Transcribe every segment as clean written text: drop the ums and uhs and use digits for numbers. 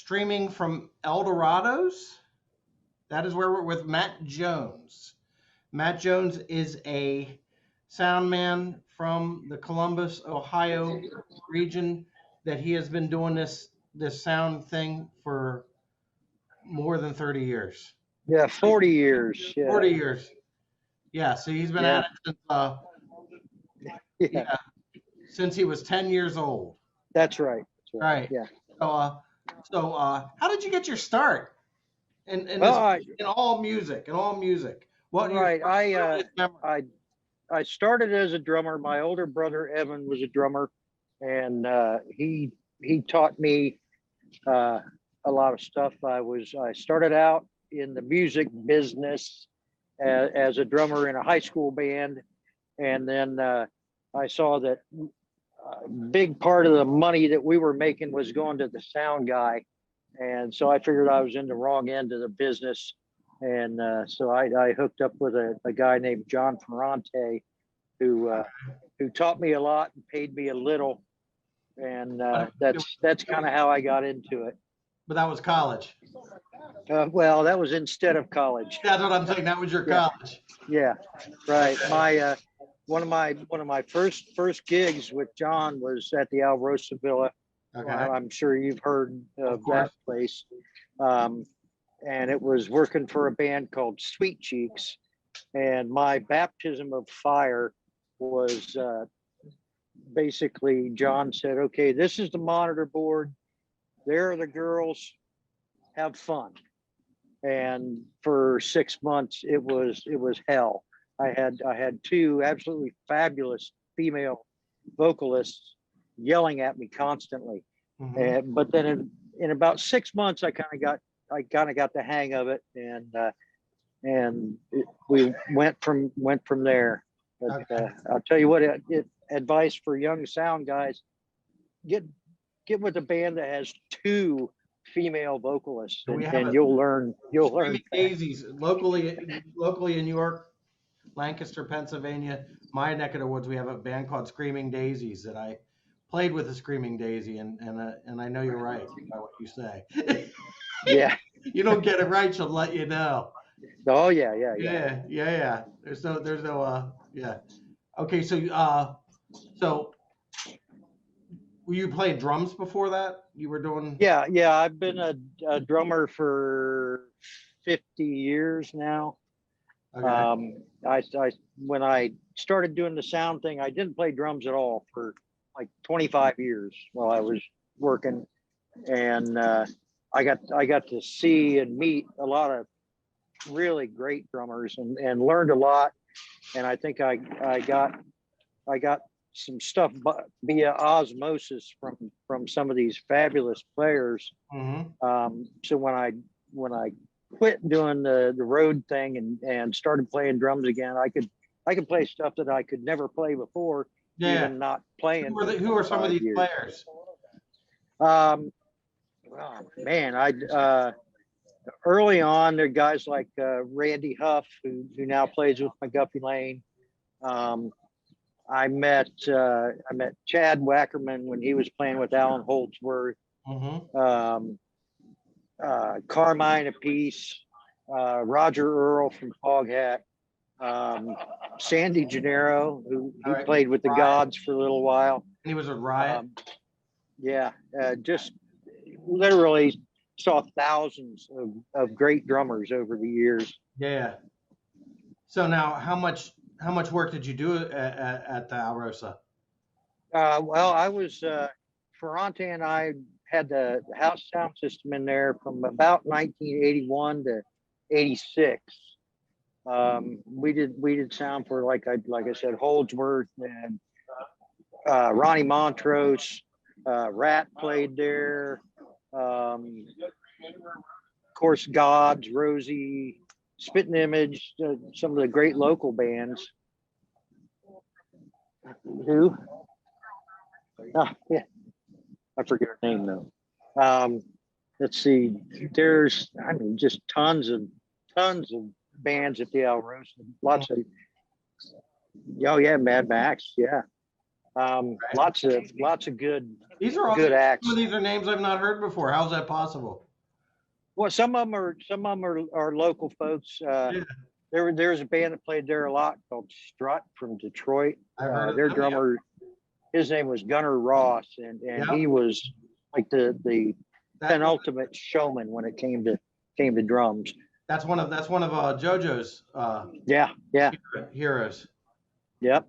streaming from Eldorado's. That is where we're with Matt Jones. Matt Jones is a soundman from the Columbus, Ohio region that he has been doing this sound thing for more than 30 years. Yeah, 40 years. Yeah. 40 years. Yeah, so he's been at it since since he was 10 years old. That's right. Right. Yeah. So how did you get your start in all music? What? Right. I started as a drummer. My older brother Evan was a drummer, and he taught me a lot of stuff. I started out in the music business as a drummer in a high school band, and then I saw that a big part of the money that we were making was going to the sound guy, and so I figured I was in the wrong end of the business, and so I hooked up with a guy named John Ferrante, who taught me a lot and paid me a little, and that's kind of how I got into it. But that was college. Well, that was instead of college. That's what I'm saying. That was your college. Yeah, right. My one of my first gigs with John was at the Alrosa Villa. Okay. I'm sure you've heard of that place. And it was working for a band called Sweet Cheeks. And my baptism of fire was basically John said, "Okay, this is the monitor board. There are the girls. Have fun." And for 6 months, it was hell. I had two absolutely fabulous female vocalists yelling at me constantly. Mm-hmm. But then in about 6 months, I kind of got the hang of it, and we went from there. But I'll tell you what, advice for young sound guys: get with a band that has two female vocalists, and you'll learn. Daisies locally in New York, Lancaster, Pennsylvania, my neck of the woods. We have a band called Screaming Daisies that I played with the Screaming Daisy, and I know you're right by what you say. Yeah. You don't get it right, she'll let you know. Oh yeah. There's no yeah. Okay, so were you playing drums before that? You were doing? Yeah. I've been a drummer for 50 years now. Okay. When I started doing the sound thing, I didn't play drums at all for like 25 years while I was working, and I got to see and meet a lot of really great drummers and learned a lot. And I think I got some stuff via osmosis from some of these fabulous players. Mm-hmm. So when I quit doing the road thing and started playing drums again, I could play stuff that I could never play before, even not playing. Who are some of these players? Oh, man, early on there are guys like Randy Huff, who now plays with McGuffey Lane. I met Chad Wackerman when he was playing with Alan Holdsworth. Mm-hmm. Carmine Apiece, Roger Earl from Foghat, Sandy Gennaro, who played with the Gods for a little while. He was a Riot. Just literally saw thousands of great drummers over the years. Yeah. So now, how much work did you do at the Alrosa? Well, I was Ferrante and I had the house sound system in there from about 1981 to 86. We did sound for like I said, Holdsworth and Ronnie Montrose. Rat played there. Of course, Gods, Rosie, Spitting Image, some of the great local bands. Who? Oh, yeah, I forget her name though. Let's see. There's just tons of bands at the Alrosa. Lots of. Oh yeah, Mad Max. Yeah. Lots of good These are all good acts. some of these are names I've not heard before. How's that possible? Well, some of them are local folks. Yeah, There's a band that played there a lot called Strut from Detroit. I've heard of Their them, drummer, his name was Gunnar Ross, and Yep. he was like the That- penultimate showman when it came to drums. that's one of JoJo's Yeah, heroes, yep.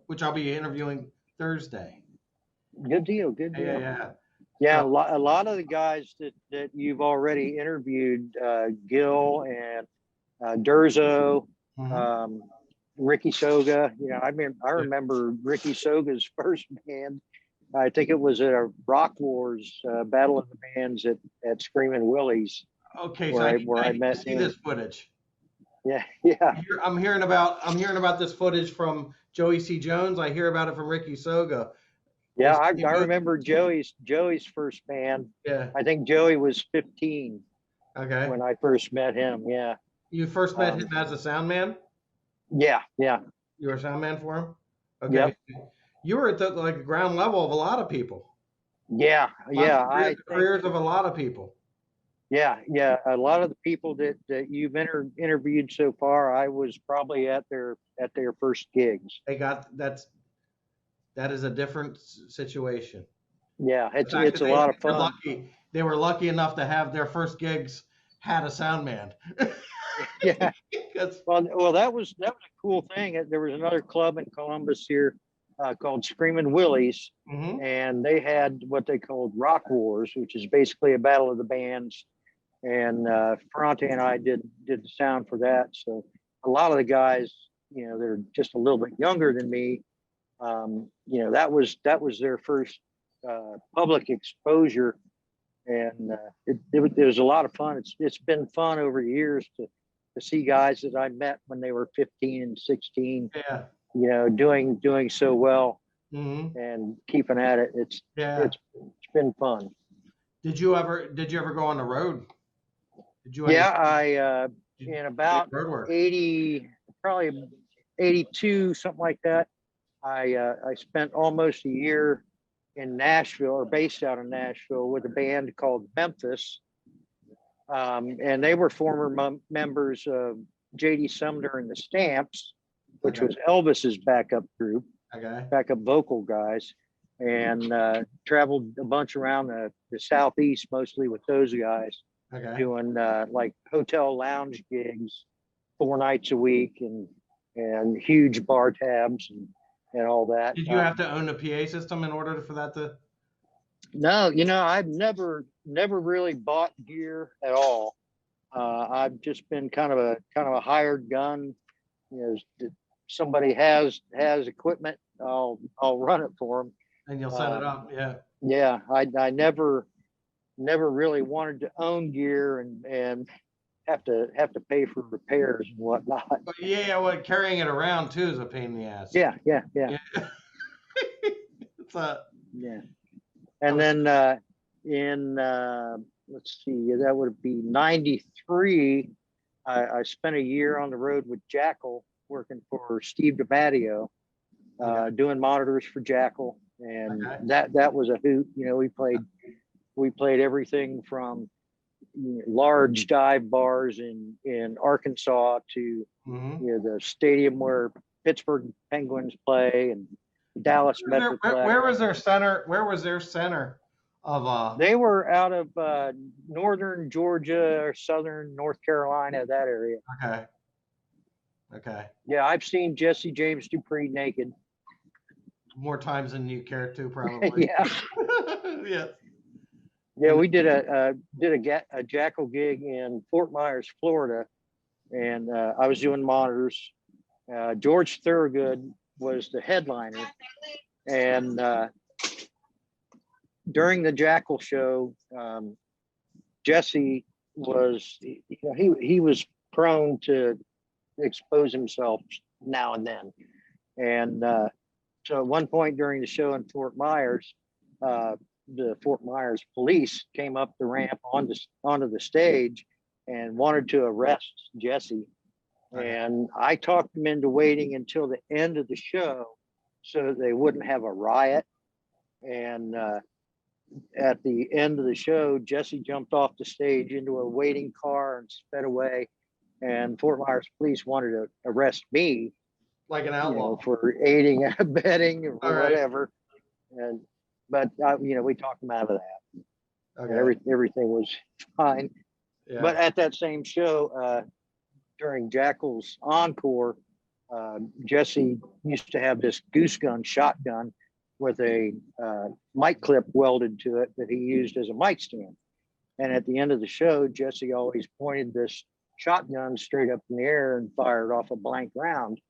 which I'll be interviewing Thursday. Good deal. Yeah, So- a lot of the guys that you've already interviewed, Gil and Durzo, Mhm. Ricky Soga. You know, I remember Ricky Soga's first band. I think it was at a Rock Wars Battle of the Bands at Screaming Willie's. Okay, where so I I need met to see him. this footage. Yeah. I'm hearing about this footage from Joey C. Jones. I hear about it from Ricky Soga. Yeah, I remember Joey's first band. Yeah. I think Joey was 15 Okay. when I first met him. Yeah. You first met him as a sound man? Yeah. You were a sound man for him? Okay. Yep. You were at the ground level of a lot of people. Yeah. Careers of a lot of people. Yeah. A lot of the people that you've interviewed so far, I was probably at their first gigs. That is a different situation. Yeah, it's a lot of fun. They were lucky enough to have their first gigs had a sound man. Yeah. Well, that was a cool thing. There was another club in Columbus here called Screaming Willie's, Mhm. and they had what they called Rock Wars, which is basically a battle of the bands. And Ferrante and I did the sound for that. So a lot of the guys, you know, they're just a little bit younger than me. You know, that was their first public exposure, and it was a lot of fun. It's been fun over the years to see guys that I met when they were 15 and 16. Yeah. You know, doing so well Mhm. and keeping at it. It's been fun. Did you ever go on the road? Yeah, I in about road work? 80, probably 82, something like that. I spent almost a year in Nashville, or based out of Nashville, with a band called Memphis, and they were former members of J.D. Sumner and the Stamps, which was Elvis's backup group, backup vocal guys, and traveled a bunch around the Southeast, mostly with those guys, doing like hotel lounge gigs 4 nights a week, and huge bar tabs and all that. Did you have to own a PA system in order for that to? No, you know, I've never really bought gear at all. I've just been kind of a hired gun. You know, if somebody has equipment, I'll run it for them. And you'll set it up, yeah. Yeah, I never really wanted to own gear and have to pay for repairs and whatnot. But yeah, well, carrying it around too is a pain in the ass. Yeah. It's a, yeah. And then in let's see, that would be 93. I spent a year on the road with Jackal, working for Steve DiMatteo, doing monitors for Jackal, and that was a hoot. You know, we played everything from large dive bars in Arkansas to you know, the stadium where Pittsburgh Penguins play and Dallas Metroplex. Where was their center? Where was their center of? They were out of northern Georgia or southern North Carolina, that area. Okay. Yeah, I've seen Jesse James Dupree naked. More times than you care to, probably. Yeah. Yeah. Yeah, we did a Jackal gig in Fort Myers, Florida, and I was doing monitors. George Thorogood was the headliner, and during the Jackal show, Jesse was, you know, he was prone to expose himself now and then, and so at one point during the show in Fort Myers, the Fort Myers police came up the ramp onto the stage and wanted to arrest Jesse. And I talked them into waiting until the end of the show so that they wouldn't have a riot. And at the end of the show, Jesse jumped off the stage into a waiting car and sped away. And Fort Myers police wanted to arrest me, like an outlaw, for aiding and abetting or All right. whatever. But we talked them out of that. Okay. Everything was fine. Yeah. But at that same show, during Jackal's encore, Jesse used to have this goose gun shotgun with a mic clip welded to it that he used as a mic stand. And at the end of the show, Jesse always pointed this shotgun straight up in the air and fired off a blank round.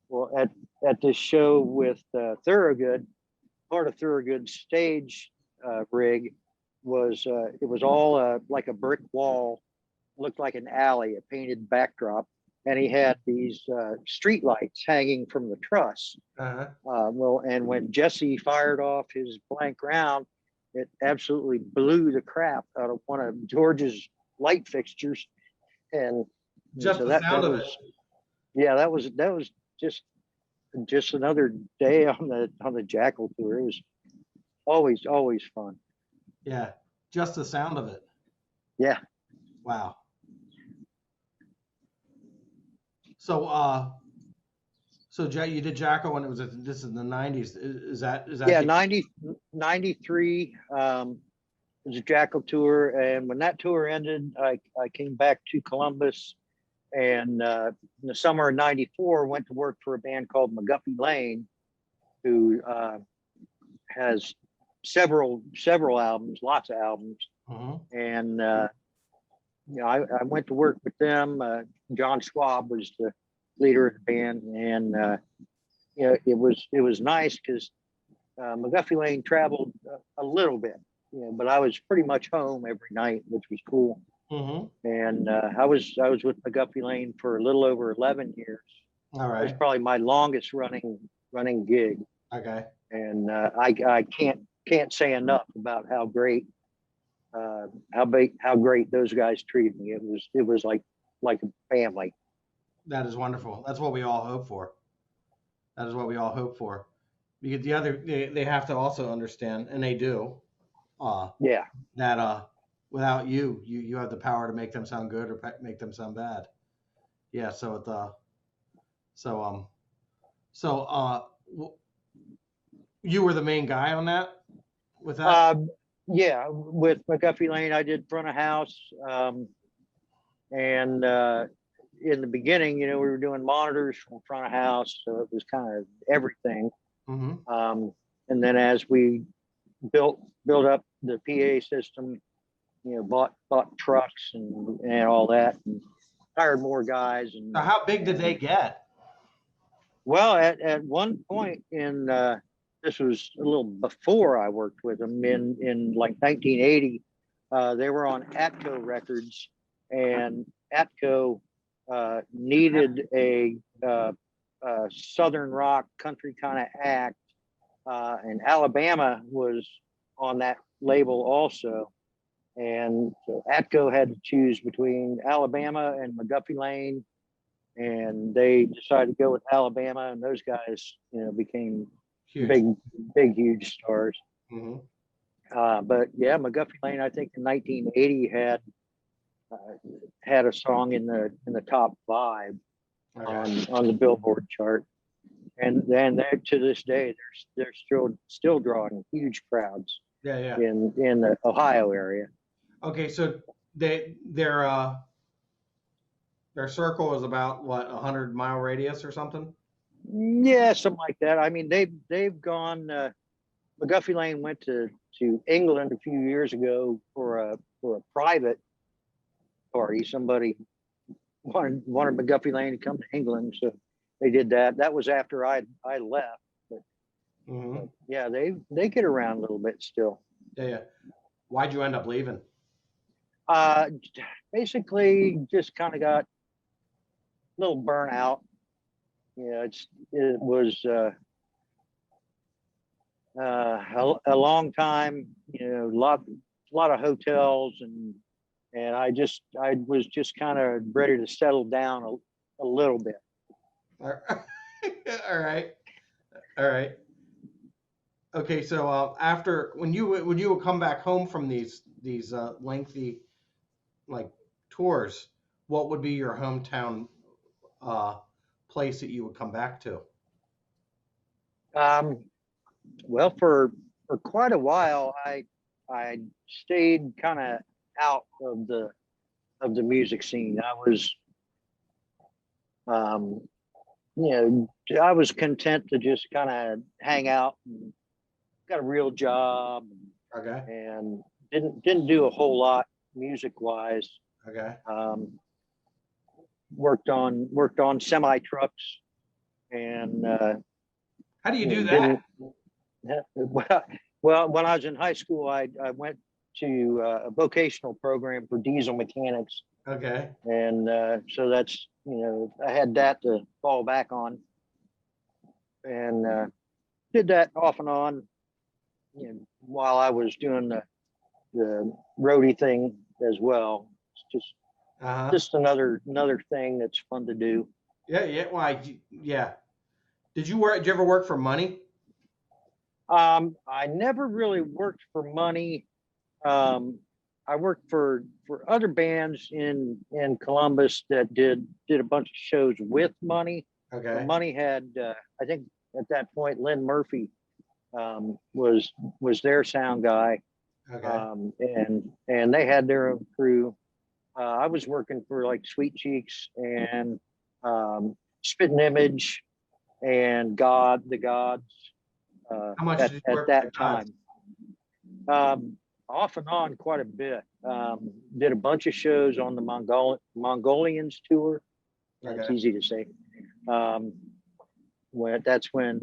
Well, at this show with Thorogood, part of Thorogood's stage rig was it was all like a brick wall, looked like an alley, a painted backdrop, and he had these street lights hanging from the truss. And when Jesse fired off his blank round, it absolutely blew the crap out of one of George's light fixtures. And just so the sound of it. Yeah, that was just another day on the Jackal tour. It was always fun. Yeah, just the sound of it. Yeah. Wow. So you did Jackal when it was this is the 90s. Is that yeah, 93 was a Jackal tour, and when that tour ended, I came back to Columbus, and in the summer of 94 went to work for a band called McGuffey Lane, who has several albums, lots of albums. And I went to work with them. John Schwab was the leader of the band, and it was nice because McGuffey Lane traveled a little bit, but I was pretty much home every night, which was cool. And I was with McGuffey Lane for a little over 11 years. All right. It was probably my longest running gig. Okay. And I can't say enough about how great those guys treated me. It was like a family. That is wonderful. That's what we all hope for. That is what we all hope for. Because they have to also understand, and they do. That without you have the power to make them sound good or make them sound bad. Yeah. You were the main guy on that. With that. Yeah, with McGuffey Lane, I did front of house, and in the beginning, we were doing monitors from front of house, so it was kind of everything. And then as we built up the PA system, bought trucks and all that, and hired more guys. And so how big did they get? Well, at one point in this was a little before I worked with them in like 1980. They were on Atco Records, and Atco needed a Southern rock country kind of act, and Alabama was on that label also. And so Atco had to choose between Alabama and McGuffey Lane, and they decided to go with Alabama, and those guys, became huge. big, huge stars. But yeah, McGuffey Lane, I think in 1980 had a song in the top 5 on the Billboard chart, and then to this day they're still drawing huge crowds. In the Ohio area. Okay, so their circle is about what, 100-mile radius or something? Yeah, something like that. I mean, they've gone. McGuffey Lane went to England a few years ago for a private party. Somebody wanted McGuffey Lane to come to England, so they did that. That was after I left. But yeah, they get around a little bit still. Yeah. Why'd you end up leaving? Basically, just kind of got a little burnout. It was a long time. A lot of hotels, and I was just kind of ready to settle down a little bit. All right. All right. Okay, so after when you would come back home from these lengthy like tours, what would be your hometown uh, place that you would come back to? Um, well, for quite a while, I stayed kind of out of the music scene. I was, um, you know, I was content to just kind of hang out and got a real job Okay. and didn't do a whole lot music wise. Okay. Um, worked on semi trucks and How do you do that? didn't well when I was in high school I went to a vocational program for diesel mechanics Okay. and so that's I had that to fall back on and did that off and on while I was doing the roadie thing as well. It's Uh-huh. just another thing that's fun to do. Yeah, yeah. Why? Yeah. Did you ever work for money? I never really worked for money. Um, I worked for other bands in Columbus that did a bunch of shows with money. Okay. Money had I think at that point Lynn Murphy was their sound guy, Okay. and they had their own crew. I was working for like Sweet Cheeks and Spit and Image and the Gods How much did you at work for the that gods? time. Off and on quite a bit. Did a bunch of shows on the Mongolians tour. That's Okay. easy to say. Um, that's when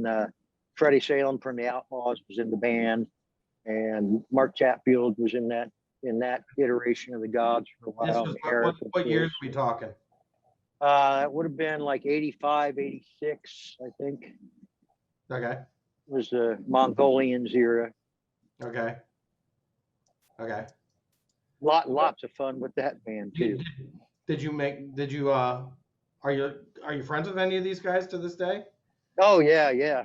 Freddie Salem from the Outlaws was in the band, and Mark Chatfield was in that iteration of the Gods for a This while. was Eric, of what years course. are we talking? It would have been like 85, 86, I think, Okay. was the Mongolians era. Okay. Okay. Lots of fun with that band too. Did you are you friends with any of these guys to this day? Oh yeah, yeah.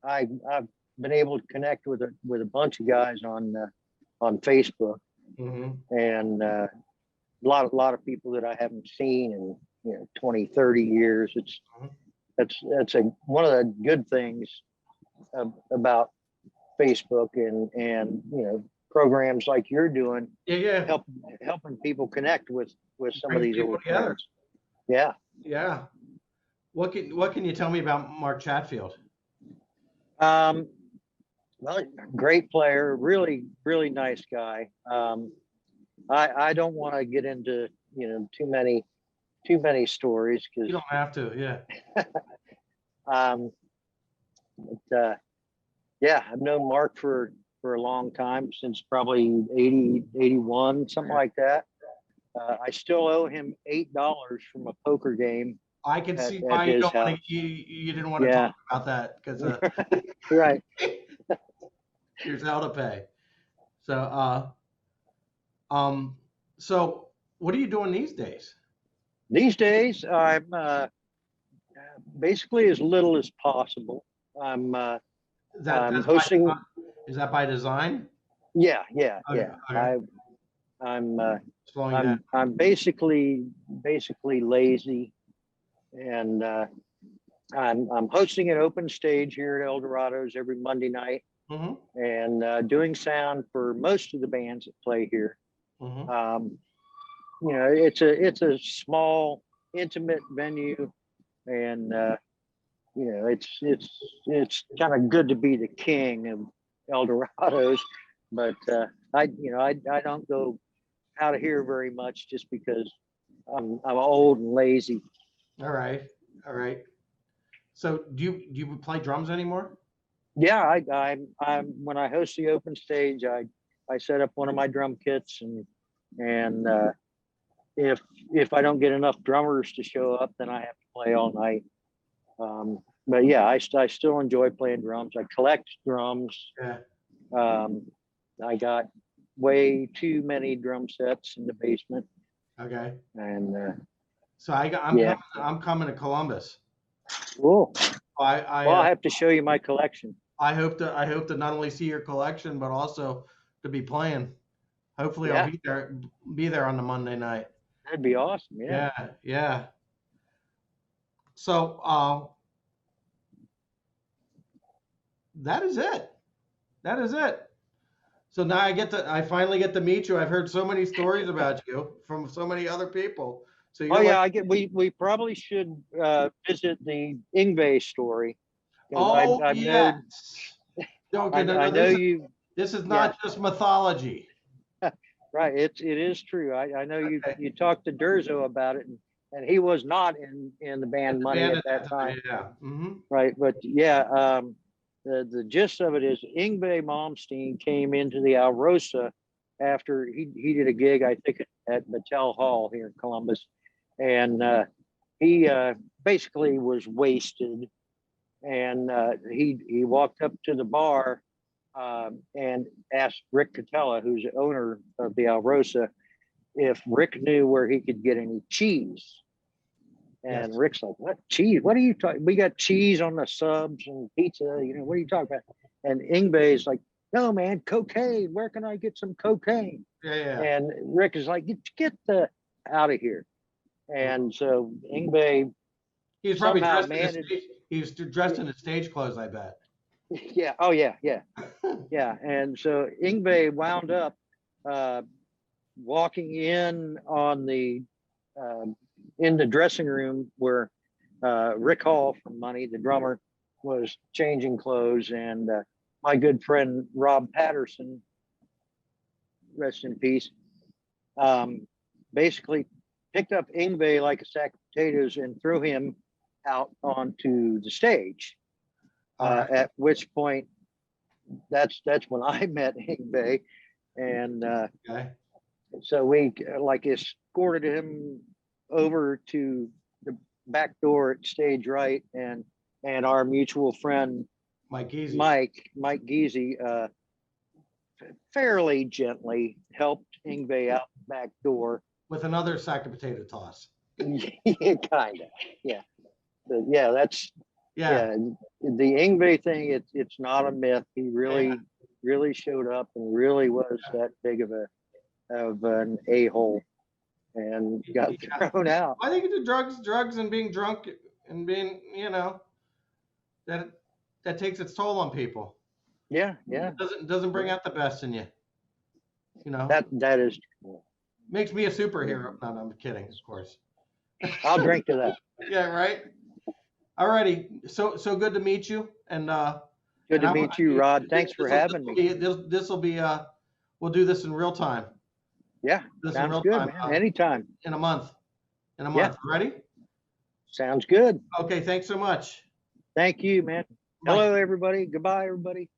I've been able to connect with a bunch of guys on Facebook, Mm-hmm. and a lot of people that I haven't seen in 20, 30 years. It's that's one of the good things about Facebook and programs like you're doing, Yeah, yeah. helping people connect with some of Brings these people old together. friends. Yeah. Yeah. What can you tell me about Mark Chatfield? Um, well, great player, really, really nice guy. I don't want to get into too many stories You because don't have to. Yeah. um, but, yeah, I've known Mark for a long time, since probably 80, 81, something like that. I still owe him $8 from a poker game I can see at why you his don't want house. to. You didn't want to Yeah, talk about that because right. here's how to pay. So um so what are you doing these days? These days, I'm basically as little as possible. I'm Is that that's by hosting. is that by design? Yeah, yeah, Okay. yeah. Okay. I'm Slowing down. I'm basically lazy, and I'm hosting an open stage here at El Dorado's every Monday night, Mm-hmm. and doing sound for most of the bands that play here. Mm-hmm. It's a small, intimate venue, and it's kind of good to be the king of El Dorado's, but I don't go out of here very much just because I'm old and lazy. All right. All right. So do you play drums anymore? Yeah, I'm when I host the open stage, I set up one of my drum kits, and if I don't get enough drummers to show up, then I have to play all night. But yeah, I still enjoy playing drums. I collect drums. Yeah. Um, I got way too many drum sets in the basement, Okay. and So yeah, I'm coming to Columbus. cool. Well, I'll have to show you my collection. I hope to not only see your collection, but also to be playing. Hopefully, I'll be there on the Monday night. That'd be awesome. Yeah. Yeah, yeah. So that is it. That is it. So now I finally get to meet you. I've heard so many stories about you from so many other people. So Oh yeah, we probably should visit the Ingve story. Oh yes. I know you. This is not just mythology. Right, it is true. I know you talked to Durzo about it, and he was not in the band Money at that time. Yeah. Mm-hmm. Right, but yeah, the gist of it is Ingve Malmsteen came into the Alrosa after he did a gig, I think, at Battelle Hall here in Columbus, and he basically was wasted, and he walked up to the bar and asked Rick Catella, who's the owner of the Alrosa, if Rick knew where he could get any cheese. And Rick's like, what cheese? What are you talking? We got cheese on the subs and pizza. What are you talking about? And Ingve's like, no, man, cocaine. Where can I get some cocaine? Yeah. And Rick is like, get the out of here. And so Ingve, he's probably dressed in his stage clothes, I bet. Yeah. Oh yeah. Yeah. Yeah. And so Ingve wound up walking in on the in the dressing room where Rick Hall from Money, the drummer, was changing clothes, and my good friend Rob Patterson, rest in peace, basically picked up Ingve like a sack of potatoes and threw him out onto the stage. At which point, that's when I met Ingve, and so we escorted him over to the back door at stage right, and our mutual friend Mike Geezy fairly gently helped Ingve out the back door with another sack of potato toss. Kind of, yeah. But yeah, that's the Ingve thing. It's not a myth. He really showed up and really was that big of an a-hole, and got thrown out. I think it's drugs and being drunk and being, that takes its toll on people. Yeah. It doesn't bring out the best in you. That is true. Makes me a superhero. No, I'm kidding, of course. I'll drink to that. Yeah, right. Alrighty. So good to meet you, and good to meet you, Rod. Thanks for having me. This will be we'll do this in real time. Yeah, sounds good, man. Anytime. In a month. Yeah. Ready? Sounds good. Okay, thanks so much. Thank you, man. Hello, everybody. Goodbye, everybody.